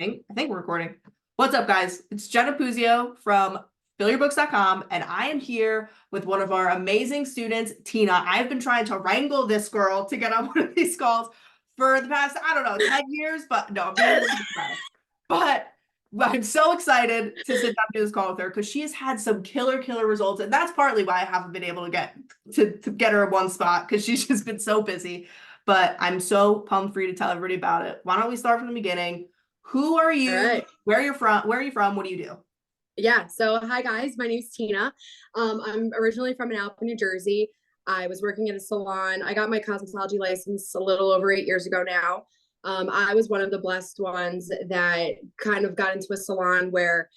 I think we're recording. What's up, guys? It's Jenna from FillYourBooks.com, and I am here with one of our amazing students, Tina. I've been trying to wrangle this girl to get on one of these calls for the past, I don't know, 10 years, but no, I'm being really impressed. But I'm so excited to sit down and do this call with her because she has had some killer results, and that's partly why I haven't been able to get her in one spot because she's just been so busy. But I'm so pumped for you to tell everybody about it. Why don't we start from the beginning? Who are you? Right. Where are you from? What do you do? Yeah. So hi guys, my name's Tina. I'm originally from Manalapan, New Jersey. I was working at a salon. I got my cosmetology license a little over 8 years ago now. I was one of the blessed ones that kind of got into a salon where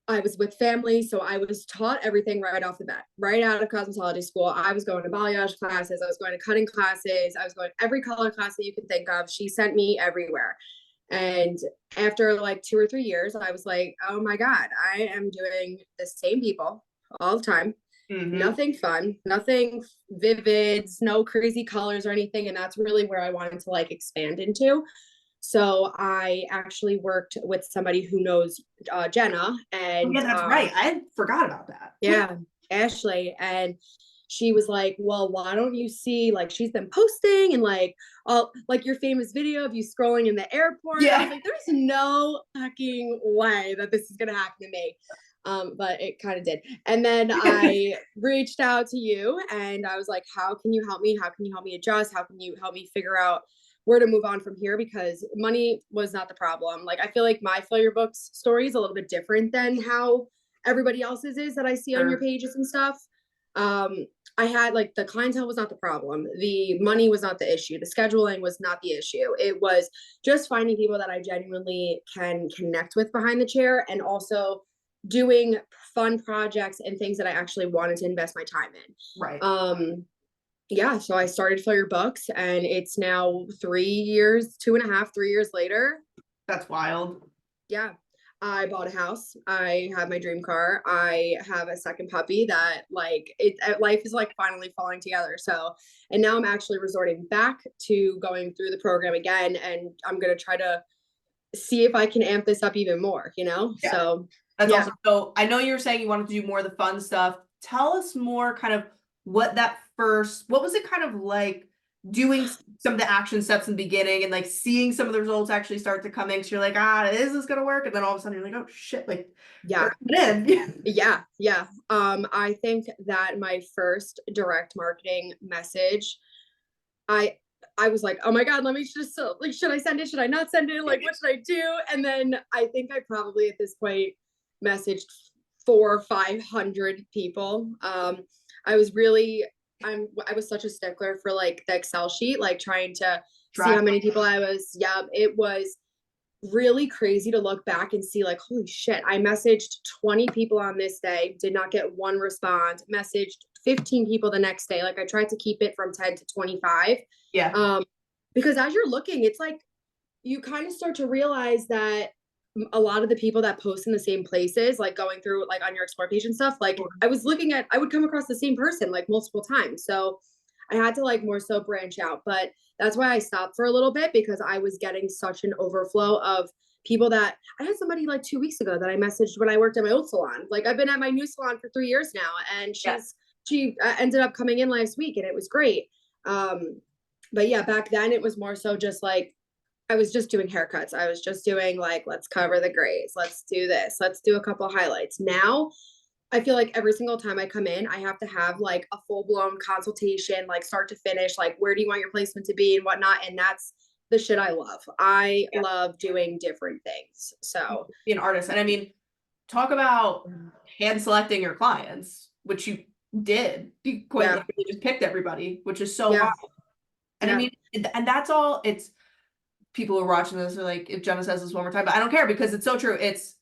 I was with family. So I was taught everything right off the bat, right out of cosmetology school. I was going to balayage classes. I was going to cutting classes. I was going every color class that you could think of. She sent me everywhere. And after like 2 or 3 years, I was like, oh my God, I am doing the same people all the time. Mm-hmm. Nothing fun, nothing vivid, no crazy colors or anything. And that's really where I wanted to like expand into. So I actually worked with somebody who knows Jenna. And yeah, that's right. I forgot about that. Yeah, Ashley. And she was like, well, why don't you see, like, she's been posting and like your famous video of you scrolling in the airport. Yeah. I was like, there's no fucking way that this is gonna happen to me. But it kind of did. And then I reached out to you and I was like, how can you help me? How can you help me adjust? How can you help me figure out where to move on from here? Because money was not the problem. Like, I feel like my Fill Your Books story is a little bit different than how everybody else's is that I see on your pages and stuff. I had like the clientele was not the problem. The money was not the issue. The scheduling was not the issue. It was just finding people that I genuinely can connect with behind the chair and also doing fun projects and things that I actually wanted to invest my time in. Right. Yeah, so I started Fill Your Books and it's now 3 years, 2.5, 3 years later. That's wild. Yeah. I bought a house. I have my dream car. I have a second puppy that life is like finally falling together. So, and now I'm actually resorting back to going through the program again. And I'm going to try to see if I can amp this up even more, Yeah. So that's awesome. So I know you were saying you wanted to do more of the fun stuff. Tell us more kind of what was it kind of like doing some of the action steps in the beginning and like seeing some of the results actually start to come in because you're like, is this gonna work? And then all of a sudden you're like, oh shit, like yeah. Yeah. I think that my first direct marketing message, I was like, oh my God, let me just like, should I send it? Should I not send it? Like, what should I do? And then I think I probably at this point messaged 400 or 500 people. I was such a stickler for like the Excel sheet, like trying to see how many people I was. Yeah, it was really crazy to look back and see like, holy shit, I messaged 20 people on this day, did not get one response, messaged 15 people the next day. Like I tried to keep it from 10 to 25. Yeah. Because as you're looking, it's like you kind of start to realize that a lot of the people that post in the same places, like going through like on your explore page and stuff, like I would come across the same person like multiple times. So I had to like more so branch out, but that's why I stopped for a little bit because I was getting such an overflow of people that I had somebody like 2 weeks ago that I messaged when I worked at my old salon. Like I've been at my new salon for 3 years now and she ended up coming in last week and it was great. But yeah, back then it was more so just like, I was just doing haircuts. I was just doing like, let's cover the grays. Let's do this. Let's do a couple highlights. Now, I feel like every single time I come in, I have to have like a full blown consultation, like start to finish, like where do you want your placement to be and whatnot. And that's the shit I love. I love doing different things. So be an artist. And I mean, talk about hand selecting your clients, which you did. You quite literally just picked everybody, which is so wild. And I mean, and that's all it's people who are watching this are like, if Jenna says this one more time, but I don't care because it's so true. It's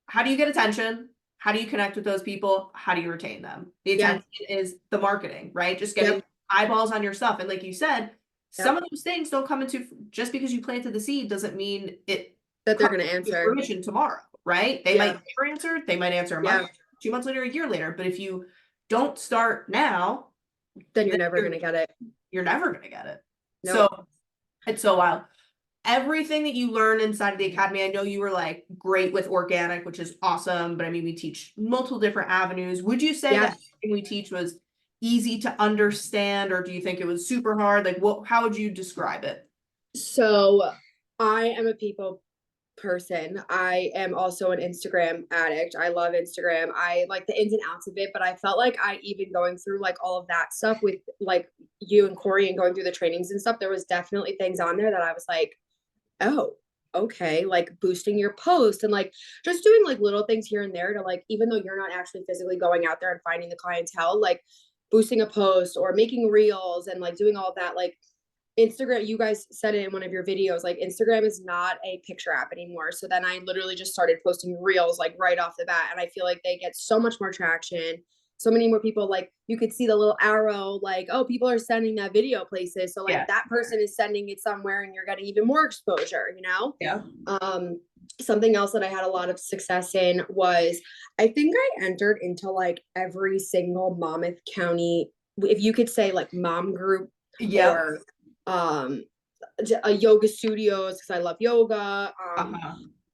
how do you get attention? How do you connect with those people? How do you retain them? The attention is the marketing, right? Just getting eyeballs on your stuff. And like you said, some of those things don't come into just because you planted the seed doesn't mean that they're going to answer fruition tomorrow, right? They might never answer. They might answer a month, 2 months later, a year later. But if you don't start now, then you're never going to get it. You're never going to get it. Nope. So it's so wild. everything that you learned inside of the academy, I know you were like great with organic, which is awesome, but I mean, we teach multiple different avenues. Would you say that everything we teach was easy to understand, or do you think it was super hard? Like, how would you describe it? So I am a people person. I am also an Instagram addict. I love Instagram. I like the ins and outs of it, but I felt like I even going through like all of that stuff with like you and Kory and going through the trainings and stuff, there was definitely things on there that I was like, oh, okay, like boosting your post and like just doing like little things here and there to like, even though you're not actually physically going out there and finding the clientele, like boosting a post or making reels and like doing all of that. Like Instagram, you guys said it in one of your videos, like Instagram is not a picture app anymore. So then I literally just started posting reels like right off the bat. And I feel like they get so much more traction. So many more people, like you could see the little arrow, like, oh, people are sending that video places. So like that person is sending it somewhere and you're getting even more exposure, you know? Yeah. Something else that I had a lot of success in was I think I entered into like every single Monmouth County, if you could say like mom group or a yoga studios because I love yoga,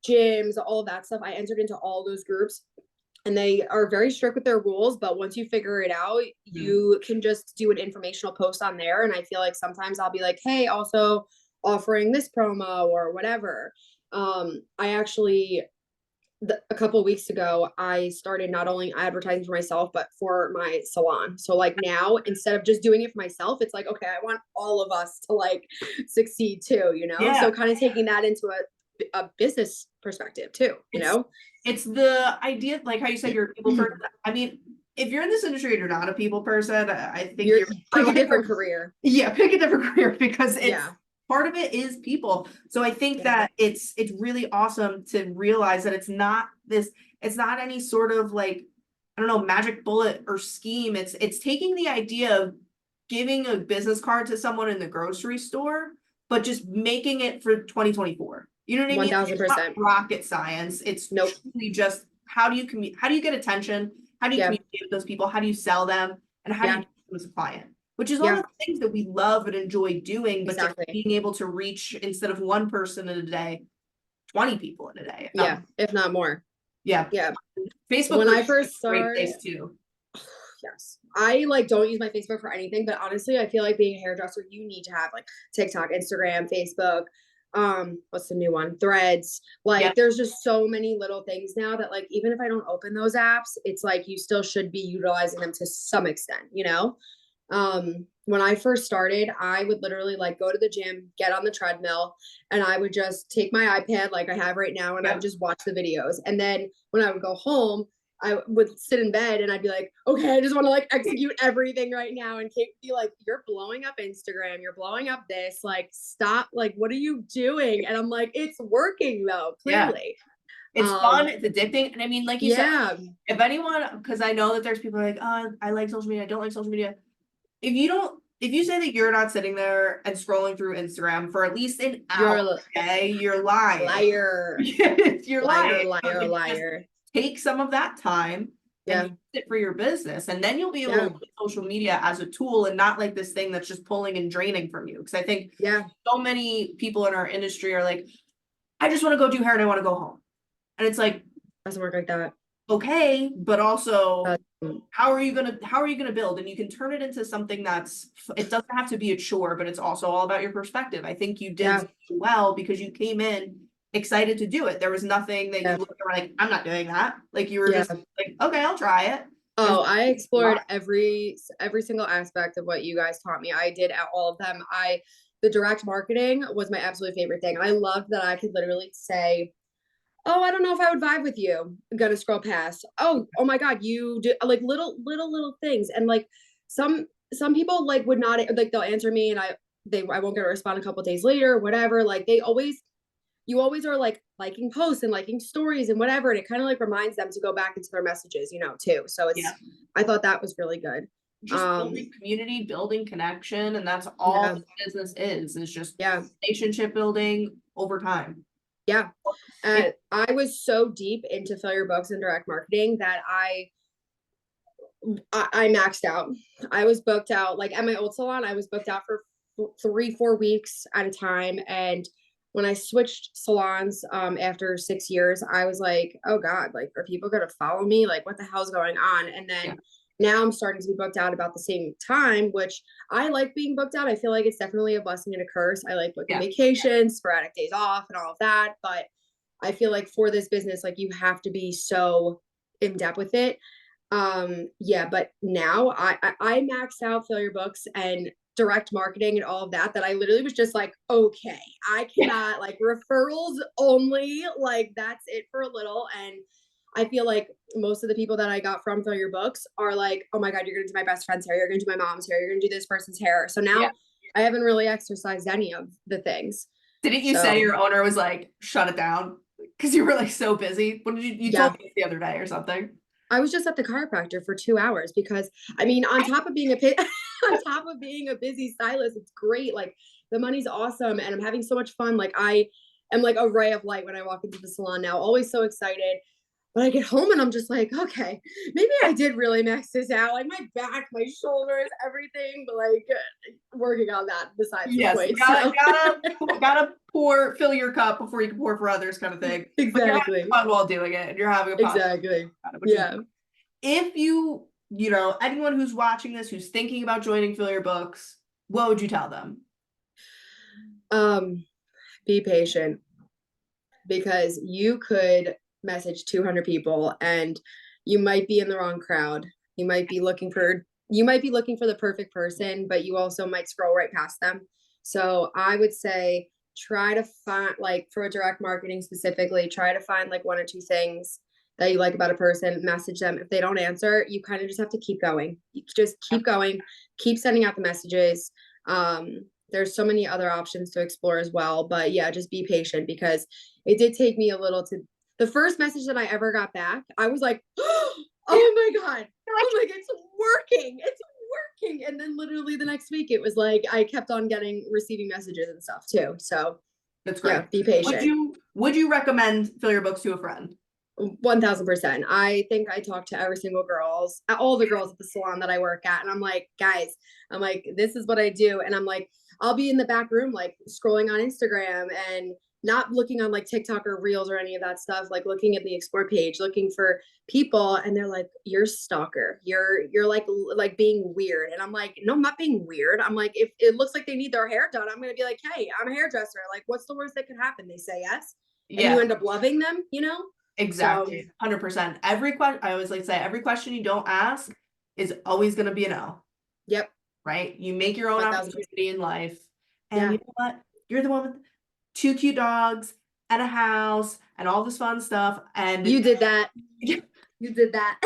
gyms, all of that stuff. I entered into all those groups and they are very strict with their rules, but once you figure it out, you can just do an informational post on there. And I feel like sometimes I'll be like, hey, also offering this promo or whatever. I actually a couple of weeks ago, I started not only advertising for myself, but for my salon. So like now, instead of just doing it for myself, it's like, okay, I want all of us to like succeed too, you know? So kind of taking that into a business perspective too, you know? It's the idea, like how you said you're a people person. I mean, if you're in this industry and you're not a people person, I think you're pick a different career. Yeah, pick a different career because it's part of it is people. So I think that it's really awesome to realize that it's not any sort of like, I don't know, magic bullet or scheme. It's taking the idea of giving a business card to someone in the grocery store, but just making it for 2024. You know what I mean? 1000%. It's not rocket science. It's truly just how do you get attention? How do you communicate with those people? How do you sell them? And how do you do them as a client? Which is all the things that we love and enjoy doing, but just being able to reach, instead of one person in a day, 20 people in a day. If not more. Yeah. Facebook when I first started, great place too. Yes. I like don't use my Facebook for anything, but honestly, I feel like being a hairdresser, you need to have like TikTok, Instagram, Facebook. What's the new one? Threads. Like there's just so many little things now that like even if I don't open those apps, it's like you still should be utilizing them to some extent, you know? When I first started, I would literally like go to the gym, get on the treadmill, and I would just take my iPad like I have right now and I would just watch the videos. And then when I would go home, I would sit in bed and I'd be like, okay, I just want to like execute everything right now. And Kate would be like, you're blowing up Instagram. You're blowing up this. Like, stop. Like, what are you doing? And I'm like, it's working though, clearly. It's fun. It's addicting. And I mean, like you said, if anyone, because I know that there's people like, oh, I like social media. I don't like social media. If you say that you're not sitting there and scrolling through Instagram for at least an hour a day, you're lying. Liar. You're lying. Liar. Take some of that time and use it for your business. And then you'll be able to use social media as a tool and not like this thing that's just pulling and draining from you. Because I think so many people in our industry are like, I just want to go do hair and I want to go home. And it's like, doesn't work like that. Okay, but also how are you gonna build? And you can turn it into something it doesn't have to be a chore, but it's also all about your perspective. I think you did well because you came in excited to do it. There was nothing that you looked at like, I'm not doing that. Like you were just like, okay, I'll try it. Oh, I explored every single aspect of what you guys taught me. I did all of them. The direct marketing was my absolute favorite thing. I loved that I could literally say, oh, I don't know if I would vibe with you. I'm gonna scroll past. Oh my God, you do like little things. And like some people like would not like they'll answer me and I won't get a response a couple days later, whatever. Like you always are like liking posts and liking stories and whatever. And it kind of like reminds them to go back into their messages, you know, too. So I thought that was really good. Just building community, building connection, and that's all business is just relationship building over time. Yeah. I was so deep into Fill Your Books and direct marketing that I maxed out. I was booked out like at my old salon. I was booked out for 3-4 weeks at a time. And when I switched salons after 6 years, I was like, oh God, like, are people gonna follow me? Like, what the hell's going on? And then Yeah. now I'm starting to be booked out about the same time, which I like being booked out. I feel like it's definitely a blessing and a curse. I like booking vacations, sporadic days off, and all of that. But I feel like for this business, like, you have to be so in depth with it. Yeah, but now I maxed out failure books and direct marketing and all of that, that I literally was just like, okay, I cannot, like, referrals only, like, that's it for a little. And I feel like most of the people that I got from failure books are like, oh my God, you're gonna do my best friend's hair, you're gonna do my mom's hair, you're gonna do this person's hair. So Yeah. now I haven't really exercised any of the things. Didn't you say your owner was like, shut it down? Because you were like so busy. What did you told me the other day or something? I was just at the chiropractor for 2 hours because, I mean, on top of being on top of being a busy stylist, it's great. Like, the money's awesome and I'm having so much fun. Like, I am like a ray of light when I walk into the salon now, always so excited. But I get home and I'm just like, okay, maybe I did really max this out. Like, my back, my shoulders, everything, but like, working on that besides the Yes, point. gotta fill your cup before you can pour for others, kind of thing. But you're having Exactly. fun while doing it, and you're having a positive Exactly. which is Yeah. if you know, anyone who's watching this, who's thinking about joining Fill Your Books, what would you tell them? Be patient, because you could message 200 people and you might be in the wrong crowd. You might be looking for the perfect person, but you also might scroll right past them. So I would say try to find, like, for direct marketing specifically, try to find like one or two things that you like about a person, message them. If they don't answer, you kind of just have to keep going. You just keep going, keep sending out the messages. There's so many other options to explore as well, but yeah, just be patient, because it did take me a little to, the first message that I ever got back, I was like, oh my God, oh my God, it's working. And then literally the next week, it was like, I kept on receiving messages and stuff too. So That's great. Yeah, be patient. Would you recommend Fill Your Books to a friend? 1000%. I think I talked to all the girls at the salon that I work at, and I'm like, guys, I'm like, this is what I do. And I'm like, I'll be in the back room, like, scrolling on Instagram and not looking on like TikTok or Reels or any of that stuff, like looking at the explore page, looking for people. And they're like, you're a stalker. You're like being weird. And I'm like, no, I'm not being weird. I'm like, if it looks like they need their hair done, I'm going to be like, hey, I'm a hairdresser. Like, what's the worst that could happen? They say yes. And you end up loving them, you know? Exactly. 100%. I always like to say, every question you don't ask is always going to be a no. Yep. Right? You make your own 1000%. opportunity in life. And you know what? You're the one with 2 cute dogs and a house and all this fun stuff. And you did that. You did that.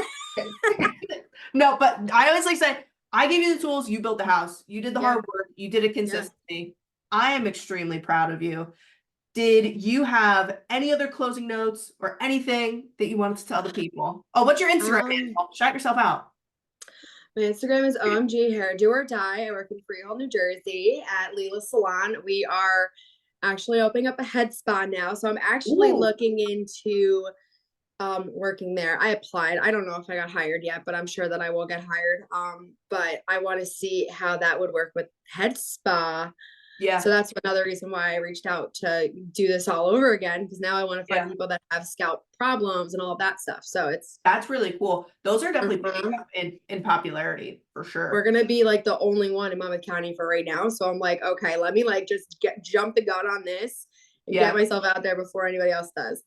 No, but I always like to say, I gave you the tools, you built the house. You did the hard work. You did it consistently. I am extremely proud of you. Did you have any other closing notes or anything that you wanted to tell the people? Oh, what's your Instagram handle? Shout yourself out. My Instagram is OMG Hair Do or Die. I work in Freehold, New Jersey at Leela's Salon. We are actually opening up a head spa now. So I'm actually looking into working there. I applied. I don't know if I got hired yet, but I'm sure that I will get hired. But I want to see how that would work with head spa. Yeah. So that's another reason why I reached out to do this all over again, because now I want to find people that have scalp problems and all of that stuff. So that's really cool. Those are definitely picking up in popularity for sure. We're gonna be like the only one in Monmouth County for right now. So I'm like, okay, let me like just jump the gun on this and get myself out there before anybody else does.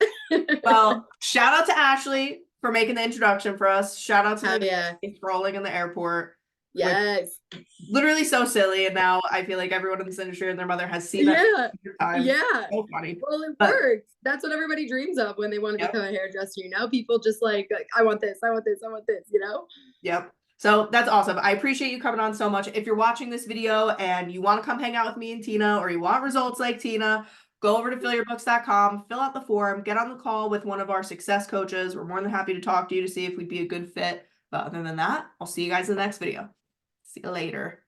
Well, shout out to Ashley for making the introduction for us. Shout out to scrolling in the airport. Yes. Like, literally so silly. And now I feel like everyone in this industry and their mother has seen that. Yeah. So funny. Well, it works. That's what everybody dreams of when they want to become a hairdresser. You know, people just like, I want this, you know? Yep. So that's awesome. I appreciate you coming on so much. If you're watching this video and you want to come hang out with me and Tina, or you want results like Tina, go over to fillyourbooks.com, fill out the form, get on the call with one of our success coaches. We're more than happy to talk to you to see if we'd be a good fit. But other than that, I'll see you guys in the next video. See you later.